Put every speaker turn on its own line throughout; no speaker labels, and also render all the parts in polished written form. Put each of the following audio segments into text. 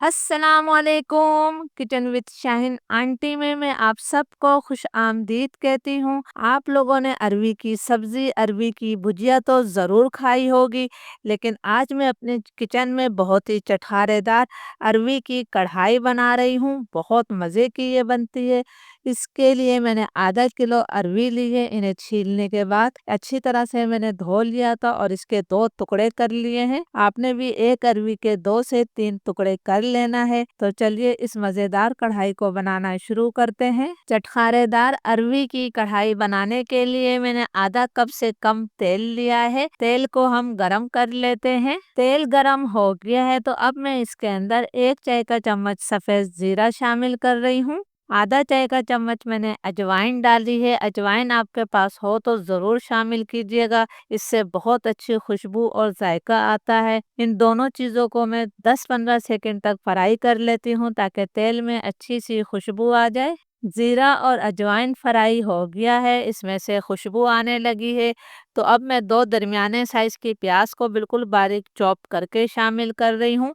अस्सलामुअलैकुम। Kitchen with Shaheen aunty में मैं आप सबको खुश आमदीद कहती हूँ। आप लोगों ने अरवी की सब्जी, अरवी की भुजिया तो ज़रूर खाई होगी, लेकिन आज मैं अपने किचन में बहुत ही चटखारेदार अरवी की कढ़ाई बना रही हूँ। बहुत मज़े की ये बनती है। इसके लिए मैंने आधा किलो अरवी ली है। इन्हें छीलने के बाद अच्छी तरह से मैंने धो लिया था और इसके 2 टुकड़े कर लिए हैं। आपने भी एक अरवी के 2 से 3 टुकड़े कर लेना है। तो चलिए इस मज़ेदार कढ़ाई को बनाना शुरू करते हैं। चटखारेदार अरवी की कढ़ाई बनाने के लिए मैंने आधा कप से कम तेल लिया है। तेल को हम गरम कर लेते हैं। तेल गरम हो गया है तो अब मैं इसके अंदर 1 चाय का चम्मच सफ़ेद जीरा शामिल कर रही हूँ। आधा चाय का चम्मच मैंने अजवाइन डाली है। अजवाइन आपके पास हो तो ज़रूर शामिल कीजिएगा। इससे बहुत अच्छी खुशबू और जायका आता है। इन दोनों चीज़ों को मैं 10-15 सेकंड तक फ्राई कर लेती हूँ ताकि तेल में अच्छी सी खुशबू आ जाए। जीरा और अजवाइन फ्राई हो गया है, इसमें से खुशबू आने लगी है। तो अब मैं 2 दरमियाने साइज़ की प्याज को बिल्कुल बारीक चॉप करके शामिल कर रही हूँ।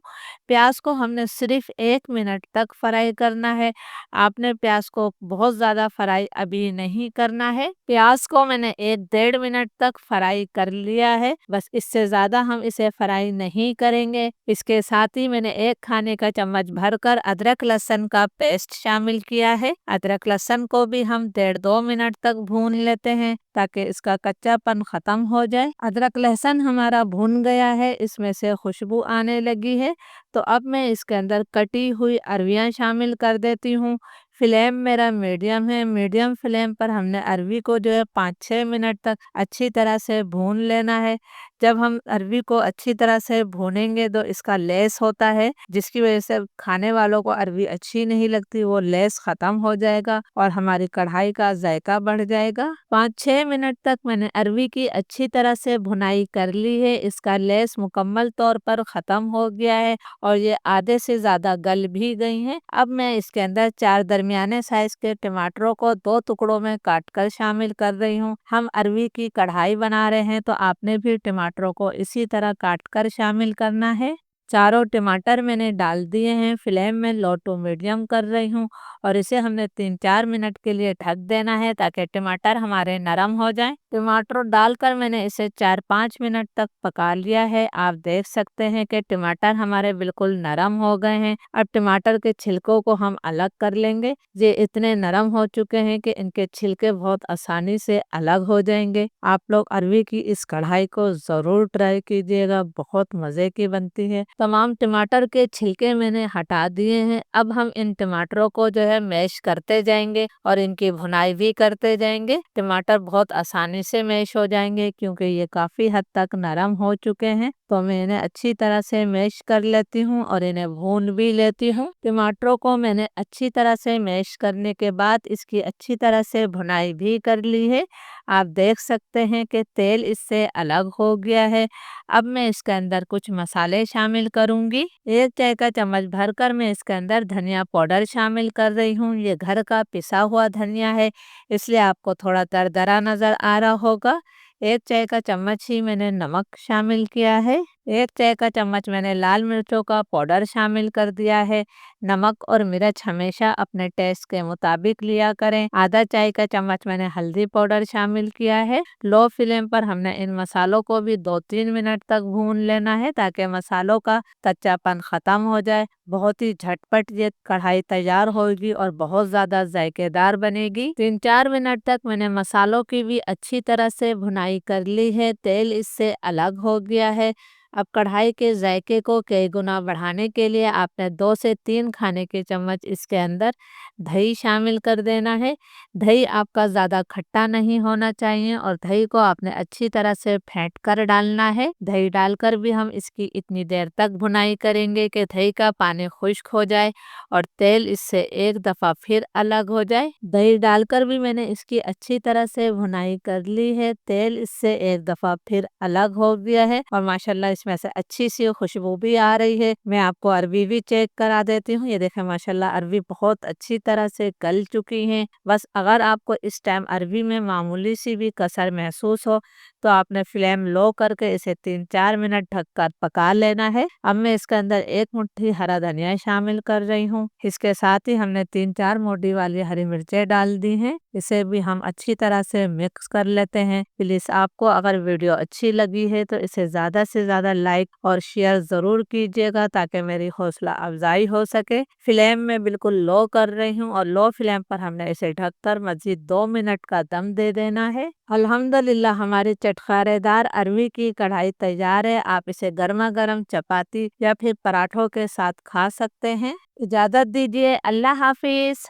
प्याज को हमने सिर्फ 1 मिनट तक फ्राई करना है। आपने प्याज को बहुत ज़्यादा फ्राई अभी नहीं करना है। प्याज को मैंने 1-1.5 मिनट तक फ्राई कर लिया है। बस इससे ज़्यादा हम इसे फ्राई नहीं करेंगे। इसके साथ ही मैंने 1 खाने का चम्मच भरकर अदरक लहसुन का पेस्ट शामिल किया है। अदरक लहसुन को भी हम 1.5-2 मिनट तक भून लेते हैं ताकि इसका कच्चापन ख़त्म हो जाए। अदरक लहसुन हमारा भून गया है, इसमें से खुशबू आने लगी है। तो अब मैं इसके अंदर कटी हुई अरवियाँ शामिल कर देती हूँ। फ्लेम मेरा मीडियम है। मीडियम फ्लेम पर हमने अरवी को जो है 5-6 मिनट तक अच्छी तरह से भून लेना है। जब हम अरवी को अच्छी तरह से भूनेंगे तो इसका लेस होता है, जिसकी वजह से खाने वालों को अरवी अच्छी नहीं लगती, वो लेस ख़त्म हो जाएगा और हमारी कढ़ाई का जायका बढ़ जाएगा। 5-6 मिनट तक मैंने अरवी की अच्छी तरह से भुनाई कर ली है। इसका लेस मुकम्मल तौर पर ख़त्म हो गया है और ये आधे से ज़्यादा गल भी गई हैं। अब मैं इसके अंदर 4 दरमियाने साइज़ के टमाटरों को 2 टुकड़ों में काट कर शामिल कर रही हूँ। हम अरवी की कढ़ाई बना रहे हैं तो आपने भी टमाटरों को इसी तरह काट कर शामिल करना है। चारों टमाटर मैंने डाल दिए हैं। फ्लेम में लो टू मीडियम कर रही हूँ और इसे हमने 3-4 मिनट के लिए ढक देना है ताकि टमाटर हमारे नरम हो जाएं। टमाटर डालकर मैंने इसे 4-5 मिनट तक पका लिया है। आप देख सकते हैं कि टमाटर हमारे बिल्कुल नरम हो गए हैं। अब टमाटर के छिलकों को हम अलग कर लेंगे। ये इतने नरम हो चुके हैं कि इनके छिलके बहुत आसानी से अलग हो जाएंगे। आप लोग अरवी की इस कढ़ाई को ज़रूर ट्राई कीजिएगा, बहुत मज़े की बनती है। तमाम टमाटर के छिलके मैंने हटा दिए हैं। अब हम इन टमाटरों को जो है मैश करते जाएंगे और इनकी भुनाई भी करते जाएंगे। टमाटर बहुत आसानी से मैश हो जाएंगे क्योंकि ये काफ़ी हद तक नरम हो चुके हैं। तो मैं इन्हें अच्छी तरह से मैश कर लेती हूँ और इन्हें भून भी लेती हूँ। टमाटरों को मैंने अच्छी तरह से मैश करने के बाद इसकी अच्छी तरह से भुनाई भी कर ली है। आप देख सकते हैं कि तेल इससे अलग हो गया है। अब मैं इसके अंदर कुछ मसाले शामिल करूंगी। 1 चाय का चम्मच भरकर मैं इसके अंदर धनिया पाउडर शामिल कर रही हूँ। ये घर का पिसा हुआ धनिया है, इसलिए आपको थोड़ा दरदरा नज़र आ रहा होगा। 1 चाय का चम्मच ही मैंने नमक शामिल किया है। 1 चाय का चम्मच मैंने लाल मिर्चों का पाउडर शामिल कर दिया है। नमक और मिर्च हमेशा अपने टेस्ट के मुताबिक लिया करें। आधा चाय का चम्मच मैंने हल्दी पाउडर शामिल किया है। लो फ्लेम पर हमने इन मसालों को भी 2-3 मिनट तक भून लेना है ताकि मसालों का कच्चापन ख़त्म हो जाए। बहुत ही झटपट ये कढ़ाई तैयार होगी और बहुत ज़्यादा जायकेदार बनेगी। 3-4 मिनट तक मैंने मसालों की भी अच्छी तरह से भुनाई कर ली है। तेल इससे अलग हो गया है। अब कढ़ाई के जायके को कई गुना बढ़ाने के लिए आपने 2 से 3 खाने के चम्मच इसके अंदर दही शामिल कर देना है। दही आपका ज़्यादा खट्टा नहीं होना चाहिए और दही को आपने अच्छी तरह से फेंट कर डालना है। दही डालकर भी हम इसकी इतनी देर तक भुनाई करेंगे कि दही का पानी खुश्क हो जाए और तेल इससे एक दफ़ा फिर अलग हो जाए। दही डालकर भी मैंने इसकी अच्छी तरह से भुनाई कर ली है। तेल इससे एक दफ़ा फिर अलग हो गया है और माशाल्लाह इसमें से अच्छी सी खुशबू भी आ रही है। मैं आपको अरवी भी चेक करा देती हूँ। ये देखें माशाल्लाह अरवी बहुत अच्छी तरह से गल चुकी हैं। बस अगर आपको इस टाइम अरवी में मामूली सी भी कसर महसूस हो तो आपने फ्लेम लो करके इसे 3-4 मिनट ढककर पका लेना है। अब मैं इसके अंदर 1 मुट्ठी हरा धनिया शामिल कर रही हूँ। इसके साथ ही हमने 3-4 मोटी वाली हरी मिर्चें डाल दी हैं। इसे भी हम अच्छी तरह से मिक्स कर लेते हैं। प्लीज़ आपको अगर वीडियो अच्छी लगी है तो इसे ज़्यादा से ज़्यादा लाइक और शेयर ज़रूर कीजिएगा ताकि मेरी हौसला अफजाई हो सके। फ्लेम में बिल्कुल लो कर रही हूँ और लो फ्लेम पर हमने इसे ढककर मज़ीद 2 मिनट का दम दे देना है। अल्हम्दुलिल्लाह हमारी चटखारेदार अरवी की कढ़ाई तैयार है। आप इसे गर्मा गर्म चपाती या फिर पराठों के साथ खा सकते हैं। इजाज़त दीजिए। अल्लाह हाफिज़।